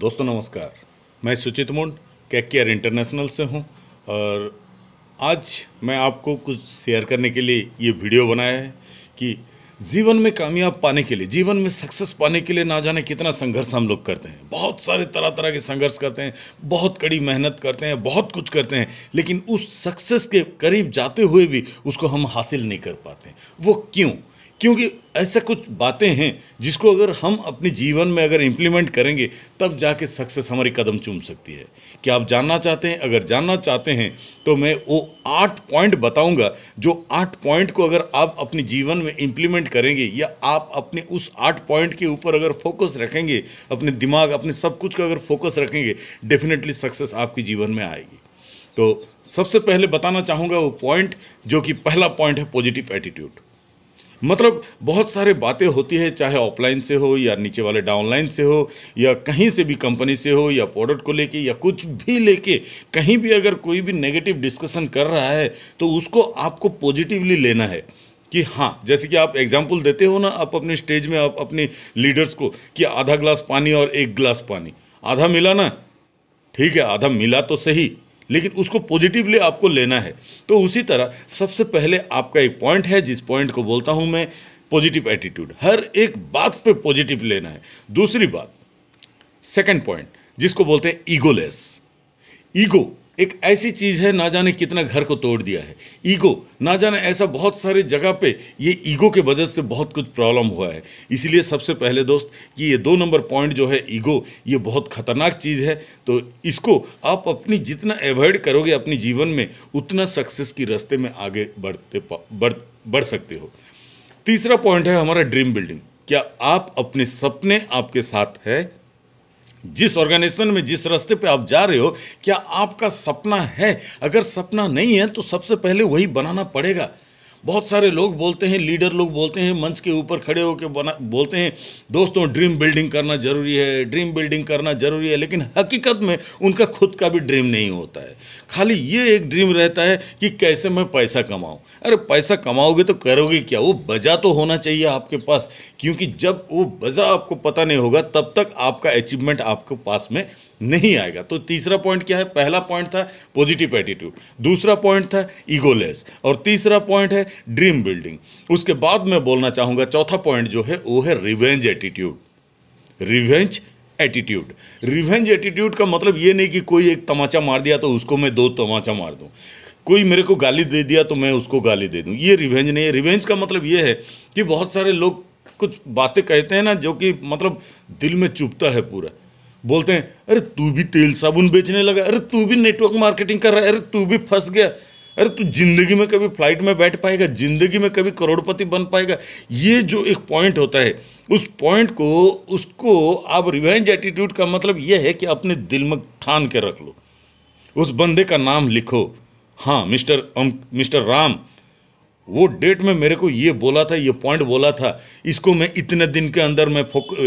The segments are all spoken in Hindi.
दोस्तों नमस्कार। मैं सुचित मुंड केयर इंटरनेशनल से हूं और आज मैं आपको कुछ शेयर करने के लिए ये वीडियो बनाया है कि जीवन में कामयाब पाने के लिए, जीवन में सक्सेस पाने के लिए ना जाने कितना संघर्ष हम लोग करते हैं। बहुत सारे तरह तरह के संघर्ष करते हैं, बहुत कड़ी मेहनत करते हैं, बहुत कुछ करते हैं, लेकिन उस सक्सेस के करीब जाते हुए भी उसको हम हासिल नहीं कर पाते। वो क्यों? क्योंकि ऐसा कुछ बातें हैं जिसको अगर हम अपने जीवन में अगर इम्प्लीमेंट करेंगे तब जाके सक्सेस हमारी कदम चूम सकती है। क्या आप जानना चाहते हैं? अगर जानना चाहते हैं तो मैं वो 8 पॉइंट बताऊंगा, जो 8 पॉइंट को अगर आप अपने जीवन में इम्प्लीमेंट करेंगे या आप अपने उस 8 पॉइंट के ऊपर अगर फोकस रखेंगे, अपने दिमाग, अपने सब कुछ का अगर फोकस रखेंगे, डेफिनेटली सक्सेस आपके जीवन में आएगी। तो सबसे पहले बताना चाहूँगा वो पॉइंट, जो कि पहला पॉइंट है पॉजिटिव एटीट्यूड। मतलब बहुत सारे बातें होती है, चाहे ऑफलाइन से हो या नीचे वाले डाउनलाइन से हो या कहीं से भी, कंपनी से हो या प्रोडक्ट को लेके या कुछ भी लेके, कहीं भी अगर कोई भी नेगेटिव डिस्कशन कर रहा है तो उसको आपको पॉजिटिवली लेना है। कि हाँ, जैसे कि आप एग्जांपल देते हो ना, आप अपने स्टेज में आप अपने लीडर्स को कि आधा ग्लास पानी और 1 गिलास पानी, आधा मिला ना, ठीक है, आधा मिला तो सही, लेकिन उसको पॉजिटिवली आपको लेना है। तो उसी तरह सबसे पहले आपका एक पॉइंट है, जिस पॉइंट को बोलता हूं मैं पॉजिटिव एटीट्यूड। हर एक बात पे पॉजिटिव लेना है। दूसरी बात, सेकंड पॉइंट, जिसको बोलते हैं ईगोलेस। ईगो एक ऐसी चीज है, ना जाने कितना घर को तोड़ दिया है। ईगो, ना जाने ऐसा बहुत सारे जगह पे ये ईगो के वजह से बहुत कुछ प्रॉब्लम हुआ है। इसीलिए सबसे पहले दोस्त, कि ये 2 नंबर पॉइंट जो है ईगो, ये बहुत खतरनाक चीज़ है। तो इसको आप अपनी जितना अवॉइड करोगे अपने जीवन में, उतना सक्सेस की रास्ते में आगे बढ़ सकते हो। तीसरा पॉइंट है हमारा ड्रीम बिल्डिंग। क्या आप अपने सपने आपके साथ है? जिस ऑर्गेनाइजेशन में, जिस रास्ते पे आप जा रहे हो, क्या आपका सपना है? अगर सपना नहीं है तो सबसे पहले वही बनाना पड़ेगा। बहुत सारे लोग बोलते हैं, लीडर लोग बोलते हैं, मंच के ऊपर खड़े होकर बोलते हैं, दोस्तों ड्रीम बिल्डिंग करना जरूरी है, ड्रीम बिल्डिंग करना जरूरी है, लेकिन हकीकत में उनका खुद का भी ड्रीम नहीं होता है। खाली ये एक ड्रीम रहता है कि कैसे मैं पैसा कमाऊं। अरे पैसा कमाओगे तो करोगे क्या? वो वजह तो होना चाहिए आपके पास, क्योंकि जब वो वजह आपको पता नहीं होगा तब तक आपका अचीवमेंट आपके पास में नहीं आएगा। तो तीसरा पॉइंट क्या है? पहला पॉइंट था पॉजिटिव एटीट्यूड, दूसरा पॉइंट था ईगोलेस, और तीसरा पॉइंट है ड्रीम बिल्डिंग। उसके बाद मैं बोलना चाहूंगा चौथा पॉइंट जो है वो है revenge attitude. Revenge attitude, revenge attitude का मतलब ये नहीं कि कोई एक तमाचा मार दिया तो उसको मैं 2 तमाचा मार दूं, कोई मेरे को गाली दे दिया तो मैं उसको गाली दे दूं। ये रिवेंज नहीं है। रिवेंज का मतलब ये है कि बहुत सारे लोग कुछ बातें कहते हैं ना, जो कि मतलब दिल में चुभता है पूरा। बोलते हैं, अरे तू भी तेल साबुन बेचने लगा, अरे तू भी नेटवर्क मार्केटिंग कर रहा है, अरे तू भी फंस गया, अरे तू जिंदगी में कभी फ्लाइट में बैठ पाएगा, जिंदगी में कभी करोड़पति बन पाएगा। ये जो एक पॉइंट होता है, उस पॉइंट को, उसको आप रिवेंज एटीट्यूड का मतलब यह है कि अपने दिल में ठान के रख लो। उस बंदे का नाम लिखो, हाँ मिस्टर राम, वो डेट में मेरे को ये बोला था, ये पॉइंट बोला था, इसको मैं इतने दिन के अंदर मैं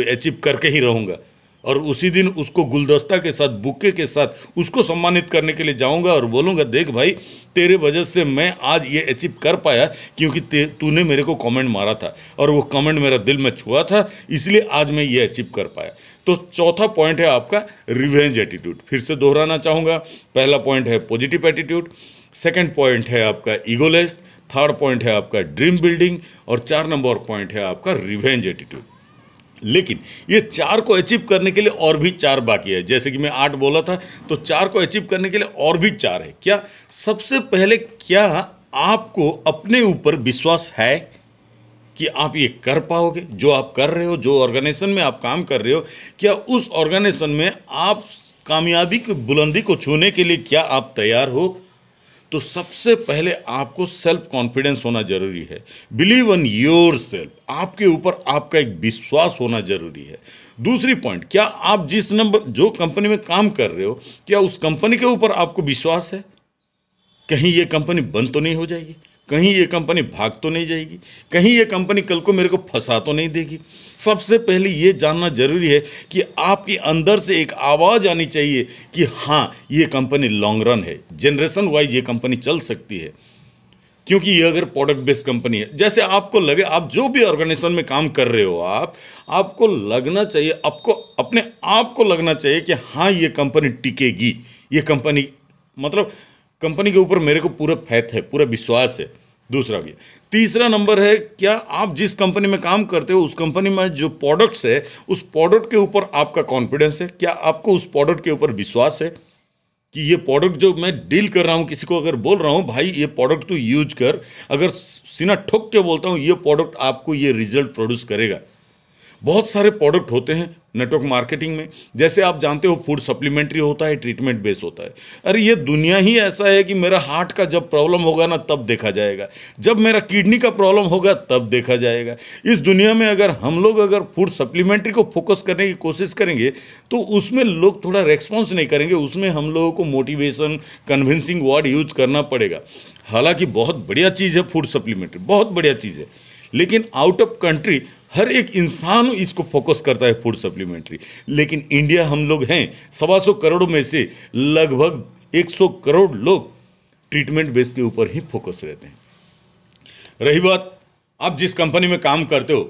अचीव करके ही रहूँगा। और उसी दिन उसको गुलदस्ता के साथ, बुके के साथ उसको सम्मानित करने के लिए जाऊंगा और बोलूंगा, देख भाई, तेरे वजह से मैं आज ये अचीव कर पाया, क्योंकि तूने मेरे को कमेंट मारा था और वो कमेंट मेरा दिल में छुआ था, इसलिए आज मैं ये अचीव कर पाया। तो चौथा पॉइंट है आपका रिवेंज एटीट्यूड। फिर से दोहराना चाहूँगा, पहला पॉइंट है पॉजिटिव एटीट्यूड, सेकेंड पॉइंट है आपका ईगोलेस, थर्ड पॉइंट है आपका ड्रीम बिल्डिंग, और 4 नंबर पॉइंट है आपका रिवेंज एटीट्यूड। लेकिन ये 4 को अचीव करने के लिए और भी 4 बाकी है। जैसे कि मैं 8 बोला था, तो 4 को अचीव करने के लिए और भी 4 है। क्या? सबसे पहले, क्या आपको अपने ऊपर विश्वास है कि आप ये कर पाओगे? जो आप कर रहे हो, जो ऑर्गेनाइजेशन में आप काम कर रहे हो, क्या उस ऑर्गेनाइजेशन में आप कामयाबी की बुलंदी को छूने के लिए क्या आप तैयार हो? तो सबसे पहले आपको सेल्फ कॉन्फिडेंस होना जरूरी है। बिलीव इन योर सेल्फ, आपके ऊपर आपका एक विश्वास होना जरूरी है। दूसरी पॉइंट, क्या आप जो कंपनी में काम कर रहे हो, क्या उस कंपनी के ऊपर आपको विश्वास है? कहीं ये कंपनी बंद तो नहीं हो जाएगी, कहीं ये कंपनी भाग तो नहीं जाएगी, कहीं ये कंपनी कल को मेरे को फंसा तो नहीं देगी। सबसे पहले ये जानना जरूरी है कि आपके अंदर से एक आवाज़ आनी चाहिए कि हाँ, ये कंपनी लॉन्ग रन है, जनरेशन वाइज ये कंपनी चल सकती है। क्योंकि ये अगर प्रोडक्ट बेस्ड कंपनी है, जैसे आपको लगे, आप जो भी ऑर्गेनाइजेशन में काम कर रहे हो, आपको लगना चाहिए, आपको अपने आप को लगना चाहिए कि हाँ ये कंपनी टिकेगी, ये कंपनी मतलब कंपनी के ऊपर मेरे को पूरा फैथ है, पूरा विश्वास है। दूसरा भी, तीसरा नंबर है, क्या आप जिस कंपनी में काम करते हो उस कंपनी में जो प्रोडक्ट्स है उस प्रोडक्ट के ऊपर आपका कॉन्फिडेंस है, क्या आपको उस प्रोडक्ट के ऊपर विश्वास है कि ये प्रोडक्ट जो मैं डील कर रहा हूँ, किसी को अगर बोल रहा हूँ भाई ये प्रोडक्ट तू यूज कर, अगर सीना ठोक के बोलता हूँ ये प्रोडक्ट आपको ये रिजल्ट प्रोड्यूस करेगा। बहुत सारे प्रोडक्ट होते हैं नेटवर्क मार्केटिंग में, जैसे आप जानते हो फूड सप्लीमेंट्री होता है, ट्रीटमेंट बेस होता है। अरे ये दुनिया ही ऐसा है कि मेरा हार्ट का जब प्रॉब्लम होगा ना तब देखा जाएगा, जब मेरा किडनी का प्रॉब्लम होगा तब देखा जाएगा। इस दुनिया में अगर हम लोग अगर फूड सप्लीमेंट्री को फोकस करने की कोशिश करेंगे तो उसमें लोग थोड़ा रेस्पॉन्स नहीं करेंगे, उसमें हम लोगों को मोटिवेशन, कन्विंसिंग वर्ड यूज करना पड़ेगा। हालांकि बहुत बढ़िया चीज़ है फूड सप्लीमेंट्री, बहुत बढ़िया चीज़ है, लेकिन आउट ऑफ कंट्री हर एक इंसान इसको फोकस करता है फूड सप्लीमेंट्री। लेकिन इंडिया हम लोग हैं 125 करोड़ में से लगभग 100 करोड़ लोग ट्रीटमेंट बेस के ऊपर ही फोकस रहते हैं। रही बात आप जिस कंपनी में काम करते हो,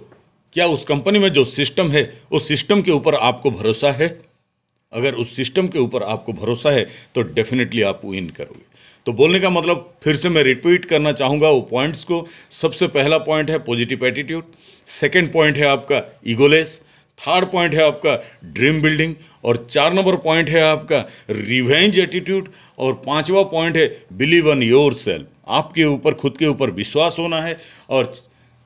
क्या उस कंपनी में जो सिस्टम है उस सिस्टम के ऊपर आपको भरोसा है? अगर उस सिस्टम के ऊपर आपको भरोसा है तो डेफिनेटली आप विन करोगे। तो बोलने का मतलब फिर से मैं रिपीट करना चाहूँगा वो पॉइंट्स को। सबसे पहला पॉइंट है पॉजिटिव एटीट्यूड, सेकंड पॉइंट है आपका ईगोलेस, थर्ड पॉइंट है आपका ड्रीम बिल्डिंग, और 4 नंबर पॉइंट है आपका रिवेंज एटीट्यूड, और 5वां पॉइंट है बिलीव इन योर सेल्फ, आपके ऊपर खुद के ऊपर विश्वास होना है, और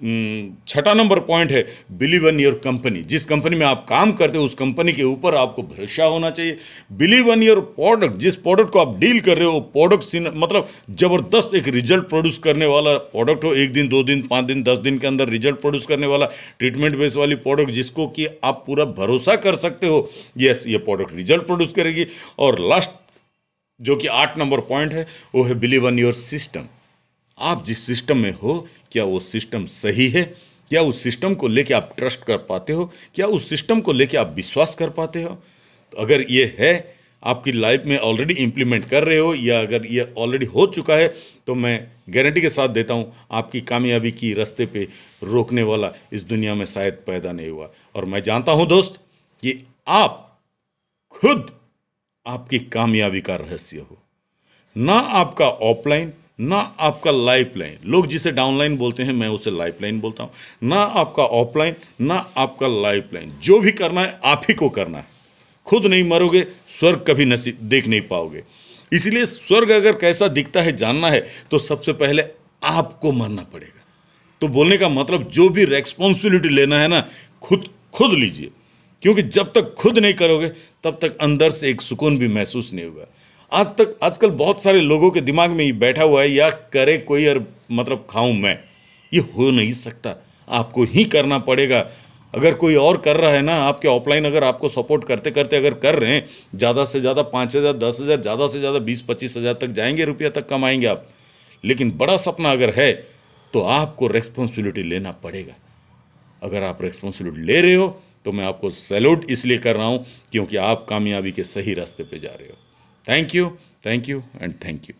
6वां नंबर पॉइंट है बिलीव इन योर कंपनी, जिस कंपनी में आप काम करते हो उस कंपनी के ऊपर आपको भरोसा होना चाहिए। बिलीव इन योर प्रोडक्ट, जिस प्रोडक्ट को आप डील कर रहे हो प्रोडक्ट मतलब जबरदस्त एक रिजल्ट प्रोड्यूस करने वाला प्रोडक्ट हो, 1 दिन 2 दिन 5 दिन 10 दिन के अंदर रिजल्ट प्रोड्यूस करने वाला ट्रीटमेंट बेस वाली प्रोडक्ट, जिसको कि आप पूरा भरोसा कर सकते हो यस ये प्रोडक्ट रिजल्ट प्रोड्यूस करेगी। और लास्ट जो कि 8 नंबर पॉइंट है वो है बिलीव इन योर सिस्टम, आप जिस सिस्टम में हो क्या वो सिस्टम सही है, क्या उस सिस्टम को लेके आप ट्रस्ट कर पाते हो, क्या उस सिस्टम को लेके आप विश्वास कर पाते हो। तो अगर ये है आपकी लाइफ में ऑलरेडी इंप्लीमेंट कर रहे हो, या अगर ये ऑलरेडी हो चुका है, तो मैं गारंटी के साथ देता हूँ आपकी कामयाबी की रास्ते पे रोकने वाला इस दुनिया में शायद पैदा नहीं हुआ। और मैं जानता हूँ दोस्त कि आप खुद आपकी कामयाबी का रहस्य हो, ना आपका ऑफलाइन ना आपका लाइफलाइन, लोग जिसे डाउनलाइन बोलते हैं मैं उसे लाइफलाइन बोलता हूँ, ना आपका ऑफलाइन ना आपका लाइफलाइन, जो भी करना है आप ही को करना है। खुद नहीं मरोगे स्वर्ग कभी नसीब देख नहीं पाओगे। इसलिए स्वर्ग अगर कैसा दिखता है जानना है तो सबसे पहले आपको मरना पड़ेगा। तो बोलने का मतलब जो भी रेस्पॉन्सिबिलिटी लेना है ना खुद लीजिए, क्योंकि जब तक खुद नहीं करोगे तब तक अंदर से एक सुकून भी महसूस नहीं होगा। आजकल बहुत सारे लोगों के दिमाग में ये बैठा हुआ है या करे कोई और मतलब खाऊं मैं, ये हो नहीं सकता, आपको ही करना पड़ेगा। अगर कोई और कर रहा है ना, आपके ऑफलाइन अगर आपको सपोर्ट करते करते अगर कर रहे हैं, ज़्यादा से ज़्यादा 5,000 10,000, ज़्यादा से ज़्यादा 20-25 हज़ार तक जाएंगे, रुपया तक कमाएंगे आप। लेकिन बड़ा सपना अगर है तो आपको रेस्पॉन्सिबिलिटी लेना पड़ेगा। अगर आप रेस्पॉन्सिबिलिटी ले रहे हो तो मैं आपको सैल्यूट इसलिए कर रहा हूँ क्योंकि आप कामयाबी के सही रास्ते पे जा रहे हो। Thank you and thank you.